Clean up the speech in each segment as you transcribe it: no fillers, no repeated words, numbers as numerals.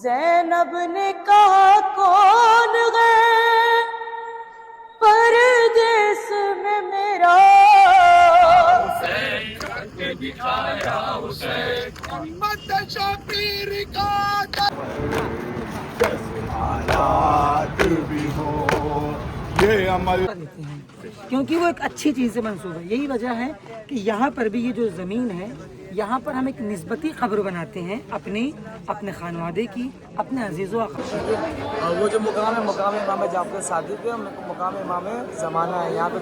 ज़ैनब ने कहा कौन गए परदेस में मेरा हुसैन करके दिखाया हुसैन मोहम्मद शफीर का हालात भी हो ये अमल देते हैं क्योंकि वो एक अच्छी चीज़ से मंसूब है। यही वजह है कि यहाँ पर भी ये जो ज़मीन है यहाँ पर हम एक निस्बती ख़बर बनाते हैं अपने खानवादे की, अपने अजीज़ों और वो जो मुकाम है मुकाम इमाम जाफ़र सादिक़ है, मुकाम इमाम ज़माना है। यहाँ पे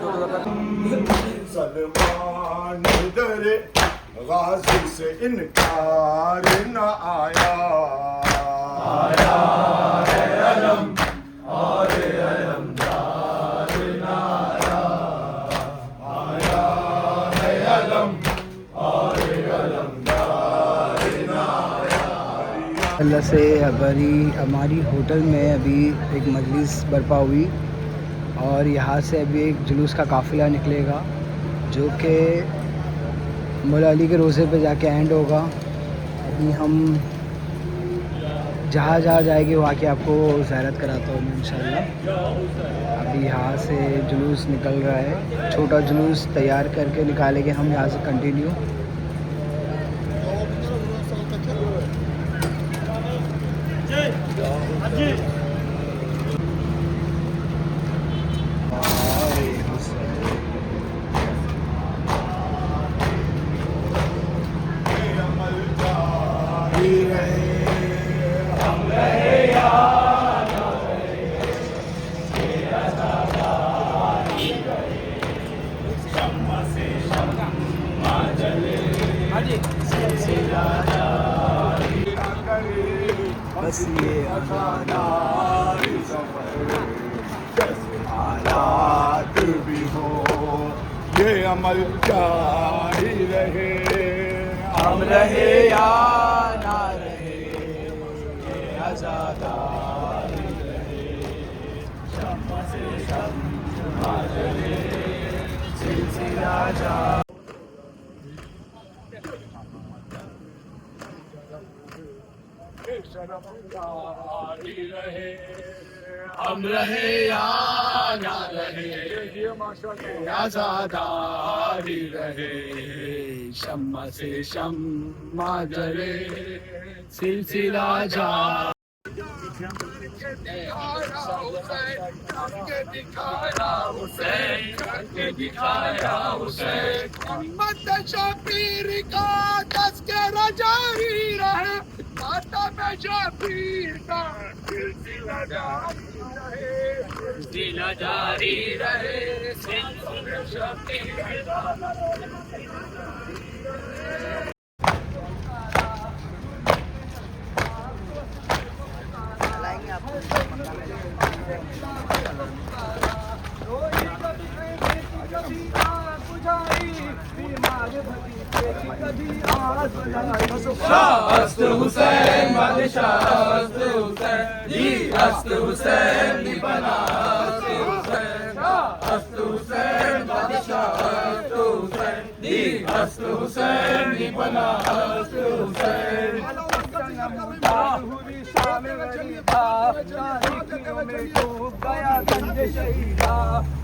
सलमान दरे गाज़ी से इनकार न आया है अलम और अलमदार नारा आया है अलम और अलमदार नारा। अल्लाह से हमारी होटल में अभी एक मजलिस बर्पा हुई और यहाँ से अभी एक जुलूस का काफ़िला निकलेगा जो कि मौला अली के रोज़े पे जाके एंड होगा। अभी हम जहाँ जाएंगे वहाँ की आपको ज़ियारत कराता हूँ इंशाल्लाह। अभी यहाँ से जुलूस निकल रहा है, छोटा जुलूस तैयार करके निकालेंगे हम यहाँ से कंटिन्यू। बस ये हालात भी हो ये अमल जारी रहे, हम रहे या ना रहे ये आज़ादारी रहे, शम्मा से शम्मा जले सिलसिला जा। हम रहे या ना रहे आज़ादारी रहे, शम्मा से शम्मा जले सिलसिला जा। दिखाया हुसैन मोहम्मद शफीर का तज़किरा जारी रहे, मातम शफीर का सिलसिला जारी रहे, सिलसिला शफीर का। अस्त हुसैन बादशाह अस्त हुसैन जी अस्त हुसैन दीवाना अस्त हुसैन बादशाह अस्त हुसैन जी अस्त हुसैन दीवाना अस्त हुसैन गया गंज शहीदा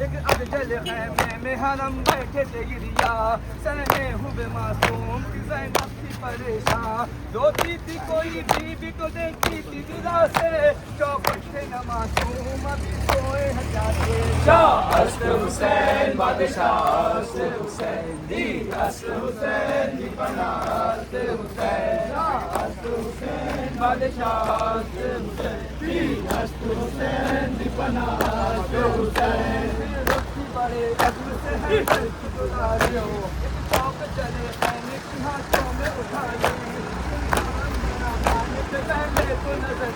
एक अफजल खैमे में हरम बैठे थे गिरिया सहमे हुए मासूम की ज़ैनब थी परेशान, रोती थी कोई बीबी को देखती थी दिला से, चौखट से न मासूम अभी सोए हैं जाते। शाह अस्त हुसैन बादशाह अस्त हुसैन दी अस्त हुसैन दी पना अस्त हुसैन शाह अस्त हुसैन बादशाह अस्त हुसैन दी अस्त हुसैन दी पना अस्त हुसैन। बड़े अजर से है बुला रहे हो चौक चले सैनिक हाथों में उठाए पहले तो नजर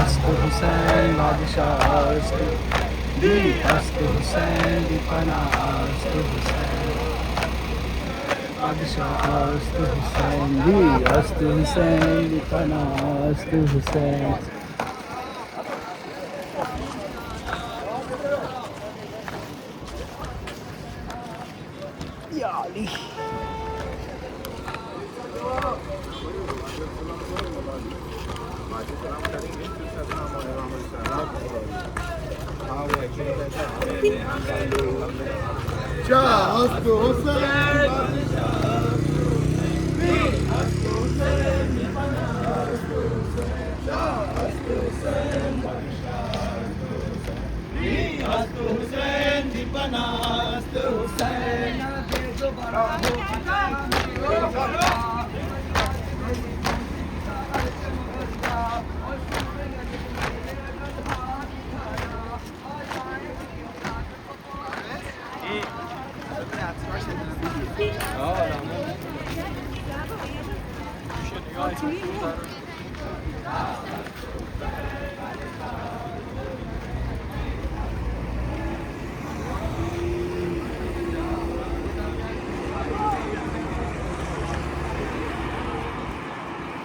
अस्त हुसैन बादशाह अस्त दी अस्त हुसैन दी पना अस्त हुसैन बादशाह अस्त हुसैन दी अस्त हुसैन दी पना अस्त हुसैन। या अली।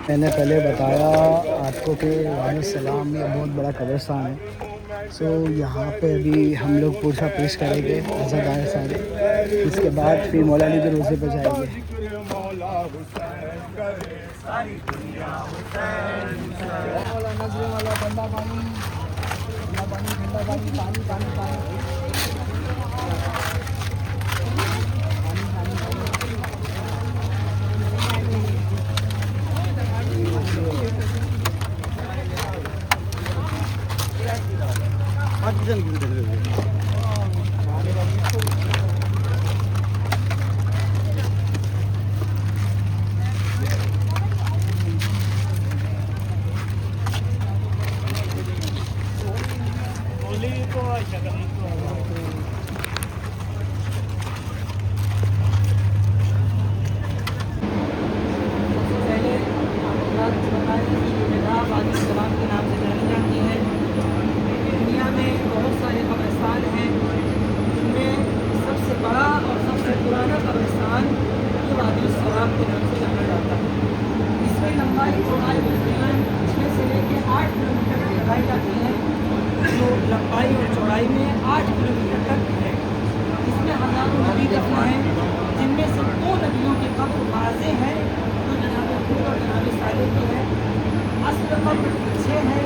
मैंने पहले बताया आपको कि सलाम ये बहुत बड़ा कब्रिस्तान है। सो यहाँ पे अभी हम लोग पूरा पेश करेंगे अज़ादार सारे, इसके बाद फिर मौला अली के रोज़े पर जाएंगे। लंबाई और चौड़ाई में 8 किलोमीटर तक है। इसमें हज़ारों नदी दफना है, जिनमें से 2 नदियों के कब्र वाज़े हैं, जो जनाब हूद और जनाब सालिह की है। असल कब्र पीछे है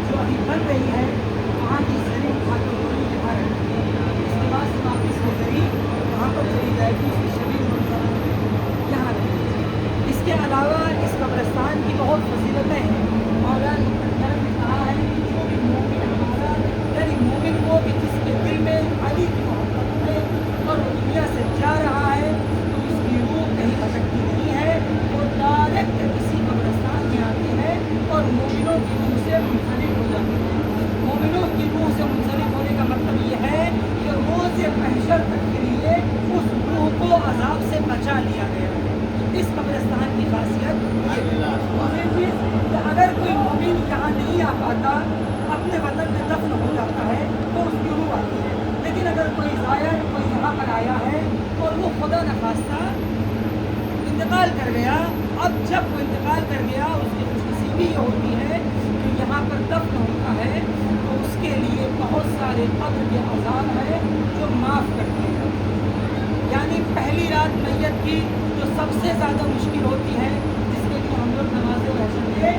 जो अभी बन रही है, वहाँ की ज़मीन उठा के यहाँ रखी है। इसके बाद से वापस वो ज़मीन वहाँ पर चली जाएगी, उसकी शरीर यहाँ रखी है। इसके अलावा इस कब्रिस्तान की बहुत फजीलतें हैं। मौलाना ने कहा है कि जो भी मोमिन हमारा यानी मोमिन को भी जिसके दिल में अली की मोहब्बत है और वो दुनिया से जा रहा है, तो उसकी रूह कहीं भटकती नहीं है, वो डायरेक्ट किसी कब्रिस्तान में आती है और मोमिनों की रूह से मुंसलिक हो जाती है। मोमिनों की रूह से मुंसलिक होने का मतलब ये है कि रोज़ महशर तक के लिए उस रूह को अजाब से बचा लिया गया है। इस कब्रिस्तान की खासियत ये कि अगर कोई मोमिन यहाँ नहीं आ पाता, अपने वतन में दफन हो जाता है, तो उसकी रूह आती है। लेकिन अगर कोई ज़ायर कोई यहाँ पर आया है और वो खुदा न खास्ता इंतकाल कर गया, अब जब वो इंतकाल कर गया उसकी खुशनसीबी ये होती है कि यहाँ पर दफन होता है, तो उसके लिए बहुत सारे कब्र के अज़ाब है जो माफ़ करते हैं। यानी पहली रात मैयत की जो सबसे ज़्यादा मुश्किल होती है, जिसके लिए हम लोग नमाज़ वहशत के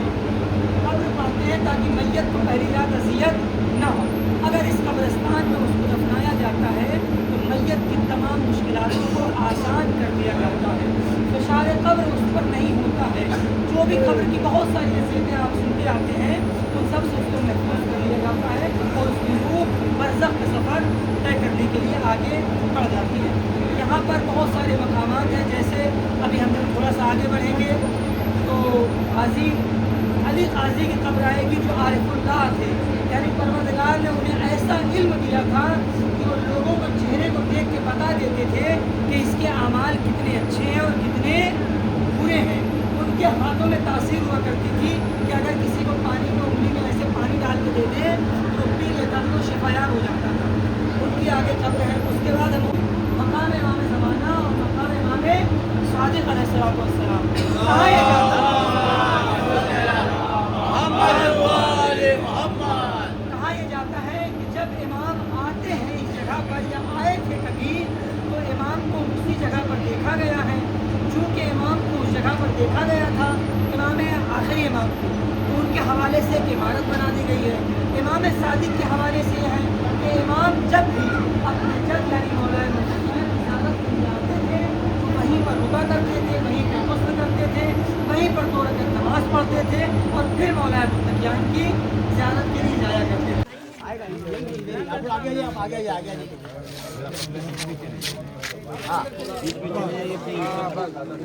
कब्र पढ़ते हैं ताकि मैयत को पहली रात अज़ियत न हो। अगर इस कब्रिस्तान में उसको दफनाया जाता है तो मैयत की तमाम मुश्किलातों को आसान कर दिया जाता है। फ़िशार कब्र उस पर नहीं होता है। जो भी कब्र की बहुत सारी नसीहतें आप सुनते आते हैं, उन सब से उसको महफूज कर लिया जाता है और उसकी रूह बरज़ख का सफ़र तय करने के लिए आगे बढ़ जाती है। यहाँ पर बहुत सारे मकामात हैं, जैसे अभी हम जब थोड़ा सा आगे बढ़ेंगे तो काज़ी अली काज़ी की कब्र आएगी जो आरिफुल्लाह थे, यानी परवरदिगार ने उन्हें ऐसा इल्म दिया था कि वो लोगों को चेहरे को देख के बता देते थे कि इसके आमाल कितने अच्छे हैं और कितने बुरे हैं। उनके हाथों में तासीर हुआ करती थी कि अगर किसी को पानी में उंगली में ऐसे पानी डाल के दे दें तो पी लेता तो शिफायाब हो जाता था। उनकी आगे कब्र है। उसके बाद हम मकाम इमाम ज़माना और मकाम इमाम सादिक़ अलैहिस्सलाम कहा यह जाता है कि जब इमाम आते आका जब आए थे कभी तो इमाम को उसी जगह पर देखा गया है। चूँकि इमाम को उस जगह पर देखा गया था, इमाम आखिरी इमाम को, तो उनके हवाले से एक इमारत बना दी गई है। इमाम सादिक के हवाले से है कि इमाम जब भी अपने जब यानी मौलाना मुहम्मद ज़ियारत करने आते थे तो वहीं पर रुका करते थे, वहीं पर गुस्ल करते थे, वहीं पर 2 रकात नमाज पढ़ते थे और फिर मौलाना मुहम्मद की ज़ियारत के लिए जाया करते थे।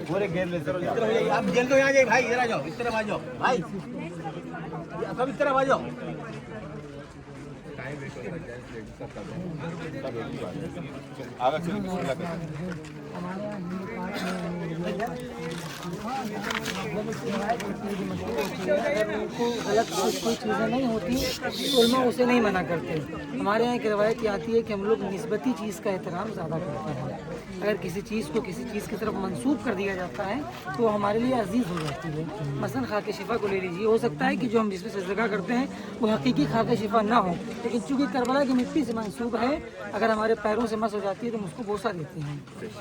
पूरे घेर ले सकते हैं आप। जेल तो यहाँ जाइए भाई, इधर आ जाओ, इस तरफ आ जाओ भाई, सब इस तरफ आ जाओ। गलत कोई चीज़ें नहीं होती तो उलमा उसे नहीं मना करते। हमारे यहाँ एक रवायत ये आती है कि हम लोग निस्बती चीज़ का एहतराम ज़्यादा करते हैं। अगर किसी चीज़ को किसी चीज़ की तरफ मंसूब कर दिया जाता है तो हमारे लिए अजीज़ हो जाती है। मसलन खाके शिफा को ले लीजिए, हो सकता है कि जो हम जिसमें सजदा करते हैं वो हकीकी खाके शिफा ना हो, लेकिन चूँकि करबला की मिट्टी से मंसूब है, अगर हमारे पैरों से मस हो जाती है तो हम उसको बोसा देते हैं,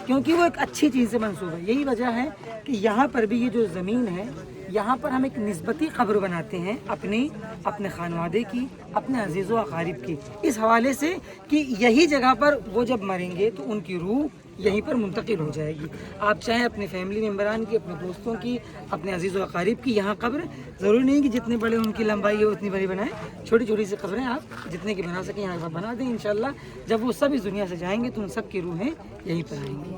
क्योंकि वो एक अच्छी चीज़ से मंसूब है। यही वजह है कि यहाँ पर भी ये जो ज़मीन है, यहाँ पर हम एक निस्बती क़ब्र बनाते हैं अपने खानवादे की, अपने अजीज़ व अक़ारिब की, इस हवाले से कि यही जगह पर वो जब मरेंगे तो उनकी रूह यहीं पर मुंतकिल हो जाएगी। आप चाहें अपने फैमिली मेम्बरान की, अपने दोस्तों की, अपने अजीज़ व अक़ारिब की यहाँ कब्र, ज़रूरी नहीं कि जितने बड़े उनकी लंबाई है उतनी बड़ी बनाएं, छोटी छोटी सी कब्रें आप जितने की बना सकें यहाँ पर बना दें। इंशाल्लाह जब वो सब इस दुनिया से जाएंगे तो उन सब की रूहें यहीं पर आएंगी।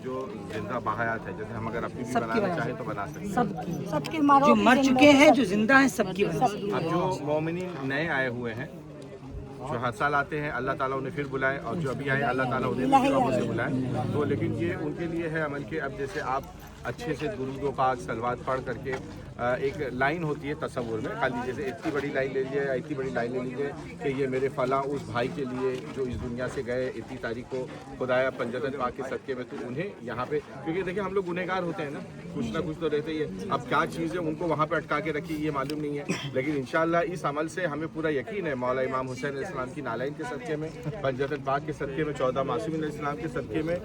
जो जिंदा बहायात है, जैसे हम अगर अपनी भी बनाना चाहें तो बना सकते हैं। सबकी जो मर चुके हैं, जो जिंदा हैं, सबकी बना। अब जो मोमिनीन नए आए हुए हैं, जो हर साल आते हैं, अल्लाह ताला उन्हें फिर बुलाए, और जो अभी आए अल्लाह ताला उन्हें फिर से बुलाए। तो लेकिन ये उनके लिए है अमल के, अब जैसे आप अच्छे से दुरूद व पाक सलवात पढ़ करके एक लाइन होती है तसव्वुर में, खाली जैसे इतनी बड़ी लाइन ले लीजिए या इतनी बड़ी लाइन ले लीजिए कि ये मेरे फलां उस भाई के लिए जो इस दुनिया से गए इतनी तारीख को, खुदाया पंजतन पाक के सदक़े में, तो उन्हें यहाँ पे, क्योंकि देखिए हम लोग गुनहगार होते हैं ना, कुछ ना कुछ तो रहते ही है। अब क्या चीज़ है उनको वहाँ पे अटका के रखी ये मालूम नहीं है, लेकिन इंशाअल्लाह इस अमल से हमें पूरा यकीन है मौला इमाम हुसैन अलैहिस्सलाम की नालाइन के सदक़े में, पंजतन पाक के सदक़े में, 14 मासूमीन अलैहिस्सलाम के सदक़े में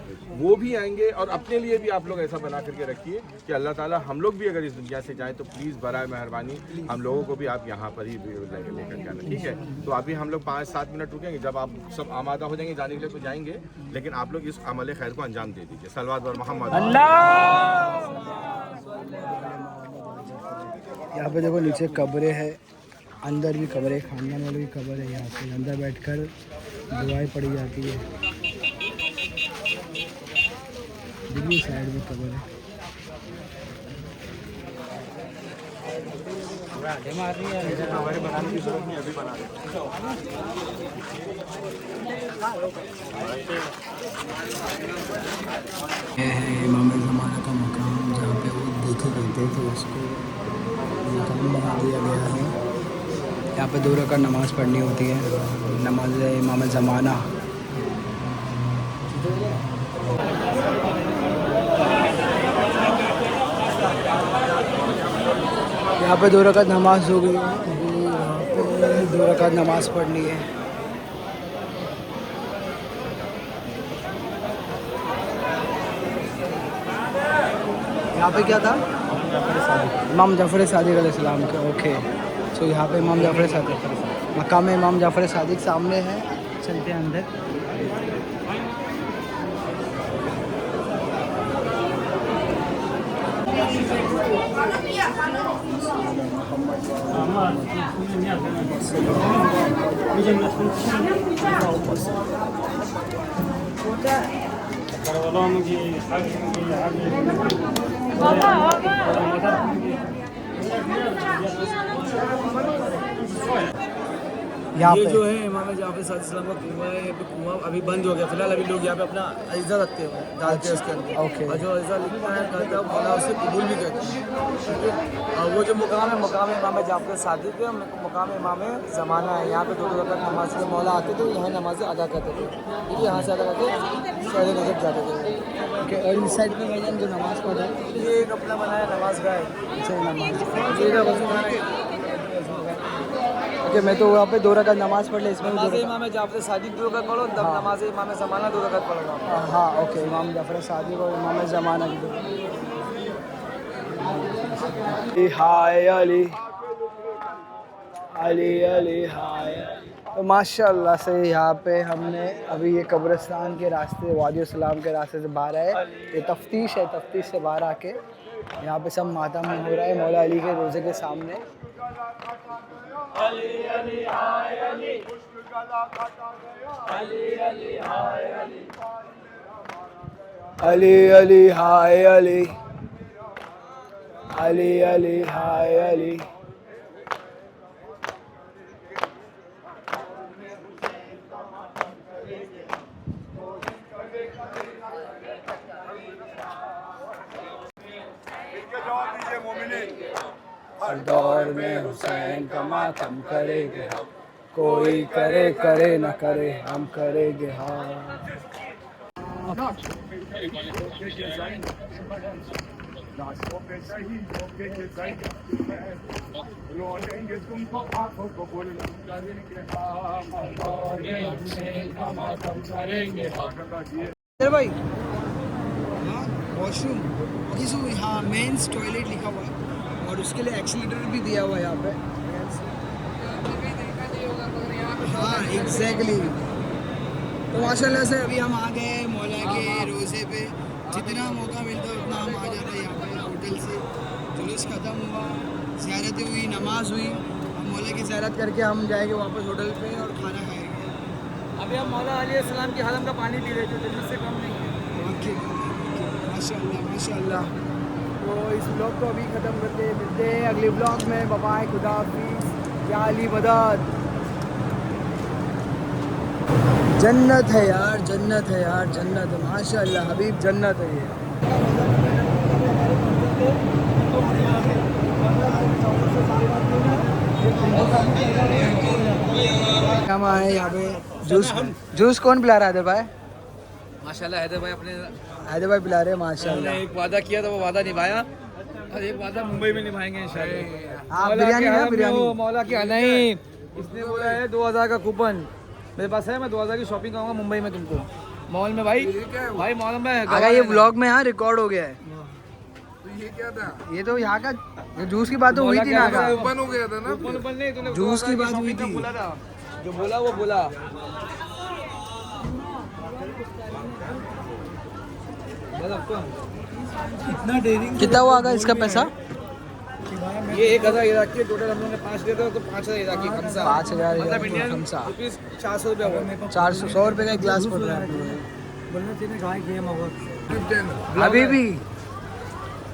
वो भी आएंगे। और अपने लिए भी आप लोग ऐसा बना करके रखिए कि अल्लाह ताला हम लोग भी अगर इस दुनिया से जाएँ तो प्लीज़ बराए मेहरबानी हम लोगों को भी आप यहाँ पर ही लेकर के आना, ठीक है। तो अभी हम लोग 5-7 मिनट रुकेंगे, जब आप सब आमादा हो जाएंगे जाने के लिए तो जाएंगे, लेकिन आप लोग इस अमल खैर को अंजाम दे दीजिए। सलवात और मोहम्मद। यहाँ पे देखो नीचे कब्रें हैं, अंदर भी कब्रें, खानदान वालों की कब्र है। यहाँ पे अंदर बैठकर दुआएं पढ़ी जाती है। दूसरी साइड में कब्र है। हमारे बनाने की जरूरत नहीं, अभी बना रहे ये है इमाम ज़माना का मकाम, जहाँ पे वो देखे करते थे, उसको मकाम बना दिया गया है। यहाँ पे 2 रकात नमाज़ पढ़नी होती है, नमाज इमाम ज़माना। यहाँ पे 2 रकात नमाज हो गई है, यहाँ पे 2 रकात नमाज पढ़नी है। यहाँ पे क्या था? इमाम जाफ़र सादिक अलैहिस्सलाम का। ओके, सो यहाँ पे इमाम जाफ़र सादिक, मकाम इमाम जाफ़र सादिक सामने है। चलते हैं अंदर। ये जो है इमाम जाफ़र सादिक का कुआं है, ये कुआं अभी बंद हो गया फिलहाल। अभी लोग यहाँ पे अपना अज़ा रखते हैं, डालते हैं उसके अंदर। ओके। और जो अज़ा लिखता है करता है मौला उसे कबूल भी करते हैं। और वो जो मुकाम है, मुकाम इमाम जाफ़र सादिक है, मुकाम इमाम ज़माना है। यहाँ पे 2 रकात नमाज के मौला आते थे, यहाँ नमाज़ें अदा करते थे, क्योंकि यहाँ से अदा करके शहर नजर जाते थे। ओके, और इस साइड में भाईजान जो नमाज़ पढ़ रहे हैं, ये एक अपना बनाया नमाज गाह है, अच्छा नमाज। ये वज़ू खाना है। ओके मैं तो वहाँ पे 2 रकात नमाज़ पढ़ ले, इसमें भी 2 नमाज रकात। इमाम जाफर सादिक 2 रकात पढ़ो, तब नमाज इमाम ज़माना 2 रकात पढ़ो। हाँ ओके, इमाम जाफर सादिक और इमाम ज़माना की 2। हाय अली अली अली हाय। तो माशाल्लाह से यहाँ पे हमने अभी ये कब्रिस्तान के रास्ते, वादी सलाम के रास्ते से बाहर आए। ये तफ्तीश है, तफ्तीश से बाहर आके यहाँ पे सब मातम हो रहा है मौला अली के रोज़े के सामने। अली अली हाय अली, अली अली हाय अली, अली अली हाय अली, अली अली हाय अली। हर दौर में हुसैन का मातम करेंगे हम, कोई करे करे न करे, हम करेंगे हाँ। भाई वॉशरूम हाँ मेंस टॉयलेट लिखा हुआ है और उसके लिए एक्सीलेटर भी दिया हुआ है यहाँ पे। हाँ एग्जैक्टली। तो माशाल्लाह से अभी हम आ गए मौला के रोज़े पे। जितना मौका मिलता है उतना हम आ जाते हैं यहाँ पे। होटल से जुलूस ख़त्म हुआ, ज़ियारतें हुई, नमाज हुई। हम मौला की ज़ियारत करके हम जाएंगे वापस होटल पे और खाना खाएंगे। अभी हम मौला अलैहिस्सलाम की हरम का पानी पी रहे थे, जो से कम नहीं है। माशाल्लाह माशाल्लाह। तो इस ब्लॉग को अभी ख़त्म करते हैं, मिलते हैं अगले ब्लॉग में। बाय, खुदा हाफिज़, या अली मदद। जन्नत है यार, जन्नत है यार, जन्नत है माशाल्लाह। हबीब जन्नत है ये। हम आए यहाँ पे जूस कौन पिला रहा है हैदर भाई? माशाल्लाह हैदर भाई अपने हैदर भाई पिला रहे हैं माशाल्लाह। एक वादा किया था, वो वादा निभाया और एक वादा मुंबई में निभाएंगे इंशाल्लाह। आप बिरयानी ना बिरयानी मौला की नहीं, इसने बोला है 2000 का कूपन मेरे पास है, मैं 2000 की शॉपिंग करूँगा मुंबई में तुमको मॉल में। भाई भाई मॉल में अगर ये ब्लॉग में यहाँ रिकॉर्ड हो गया है। तो ये क्या था? ये तो यहाँ का जूस की बात तो हुई थी ना। ओपन हो गया था ना। कूपन नहीं, तूने जूस की बात हुई थी। बोला था, जो बोला वो बोला। कितना हुआ आगा इसका पैसा? ये 1000 इराकी टोटल, हम लोगों ने 5 दिया था तो 5000 इराकी खमसा। 5000 मतलब इंडियन खमसा। रुपीस 400 रुपया हुआ। 400 रुपये का एक गिलास पड़ रहा है।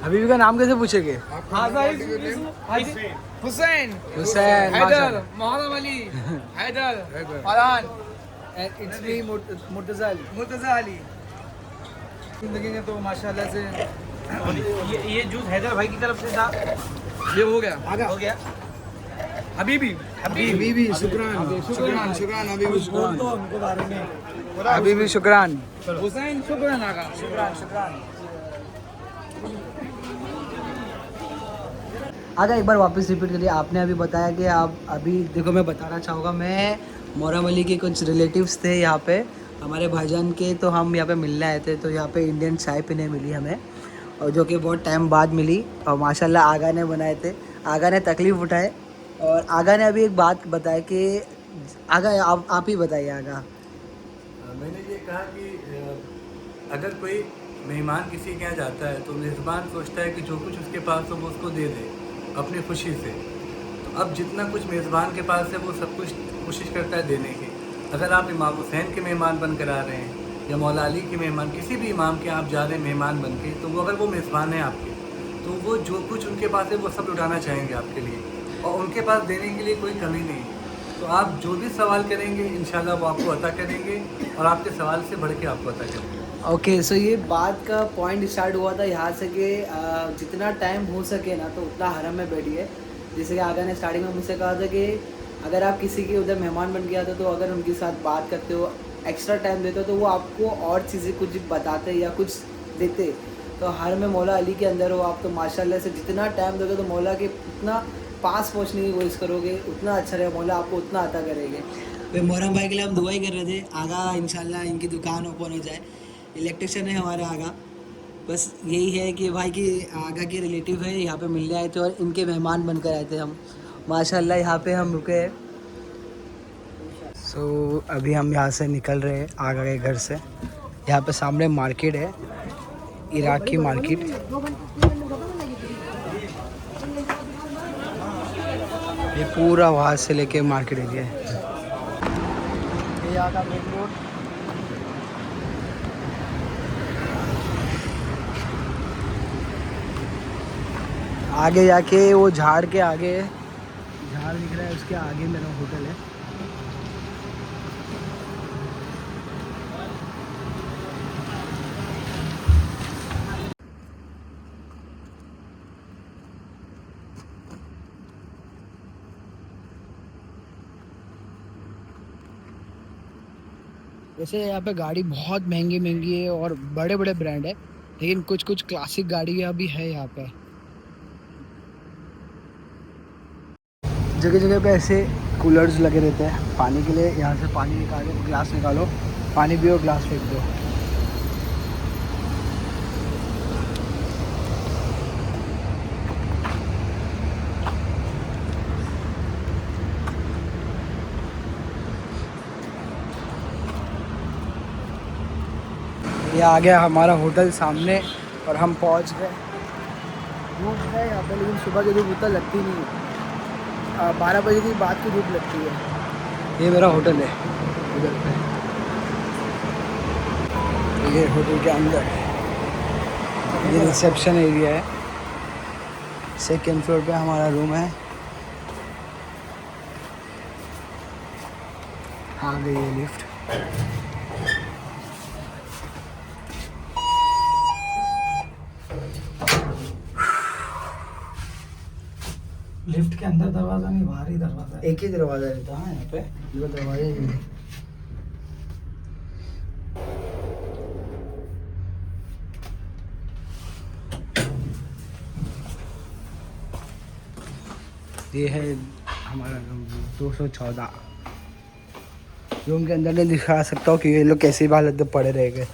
हबीबी का नाम कैसे पूछेंगे? Hussain, Hussain, Haider, Mohammad Ali, Haider, Farhan, it's me Murtaza Ali. मुर्तज़ा अली। जिंदगी में तो माशाल्लाह से ये जूस हैदर भाई की तरफ से था, ये हो गया आगा हो गया। हबीबी हबीबी शुक्रान शुक्रान शुक्रान हबीबी शुक्रान हबीबी शुक्रान। हुसैन शुक्रान आगा शुक्रान शुक्रान। आगा एक बार वापस रिपीट करिए। आपने अभी बताया कि आप अभी देखो, मैं बताना चाहूँगा, मैं मोहर्रम अली के कुछ रिलेटिव्स थे यहाँ पे हमारे भाईजान के, तो हम यहाँ पे मिलने आए थे। तो यहाँ पे इंडियन चाय पीने मिली हमें, और जो कि बहुत टाइम बाद मिली। और माशाल्लाह आगा ने बनाए थे, आगा ने तकलीफ़ उठाए। और आगा ने अभी एक बात बताया कि आगा आप ही बताइए आगा। मैंने ये कहा कि अगर कोई मेहमान किसी के यहाँ जाता है तो मेज़बान सोचता है कि जो कुछ उसके पास हो वो उसको दे दे अपनी खुशी से। तो अब जितना कुछ मेज़बान के पास है वो सब कुछ कोशिश करता है देने की। अगर आप इमाम हुसैन के मेहमान बन कर आ रहे हैं या मौला अली के मेहमान, किसी भी इमाम के आप जा रहे हैं मेहमान बन के, तो वो अगर वो मेज़बान है आपके, तो वो जो कुछ उनके पास है वो सब लुटाना चाहेंगे आपके लिए, और उनके पास देने के लिए कोई कमी नहीं है। तो आप जो भी सवाल करेंगे इंशाल्लाह वो आपको अता करेंगे, और आपके सवाल से बढ़ के आपको अता करेंगे। ओके सो ये बात का पॉइंट स्टार्ट हुआ था यहाँ से कि जितना टाइम हो सके ना तो उतना हरम में बैठिए। जैसे कि आगा ने स्टार्टिंग में मुझसे कहा था कि अगर आप किसी के उधर मेहमान बन के आते हो तो अगर उनके साथ बात करते हो, एक्स्ट्रा टाइम देते हो, तो वो आपको और चीज़ें कुछ बताते या कुछ देते। तो हर में मौला अली के अंदर हो आप, तो माशाल्लाह से जितना टाइम दोगे तो मौला के उतना पास पहुंचने की कोशिश करोगे उतना अच्छा रहेगा, मौला आपको उतना अता करेंगे। तो मोहरम भाई के लिए हम दुआ ही कर रहे थे, आगा इंशाल्लाह इनकी दुकान ओपन हो जाए। इलेक्ट्रिशियन है हमारे आगा, बस यही है कि भाई की आगा के रिलेटिव है, यहाँ पे मिलने आए थे और इनके मेहमान बनकर आए थे हम। माशाल्लाह यहाँ पे हम रुके हैं। सो अभी हम यहाँ से निकल रहे हैं आगा के घर से। यहाँ पे सामने मार्केट है, इराक की मार्केट। ये पूरा वहाँ से लेके मार्केट एरिया है। ये आगा मेन रोड। आगे जाके वो झाड़ के आगे, झाड़ दिख रहा है उसके आगे मेरा होटल है। वैसे यहाँ पे गाड़ी बहुत महंगी महंगी है और बड़े बड़े ब्रांड है, लेकिन कुछ कुछ क्लासिक गाड़ियाँ भी है यहाँ पे। जगह जगह पे ऐसे कूलर्स लगे रहते हैं पानी के लिए। यहाँ से पानी निकालो, ग्लास निकालो, पानी पियो, ग्लास फेंक दो। ये आ गया हमारा होटल सामने और हम पहुंच गए। धूप है यहाँ पे, लेकिन सुबह की धूप उतना लगती नहीं है। 12 बजे के बाद की धूप लगती है। ये मेरा होटल है उधर पे, ये होटल के अंदर ये रिसेप्शन एरिया है। 2nd फ्लोर पे हमारा रूम है। आ गई है लिफ्ट। लिफ्ट के अंदर दरवाजा नहीं, बाहर ही दरवाजा है। एक ही दरवाज़ा रहता है यहाँ पे, दो दरवाजे ही नहीं। ये है हमारा रूम 214। रूम के अंदर नहीं दिखा सकता हूँ कि ये लोग कैसी हालत में पड़े रह गए।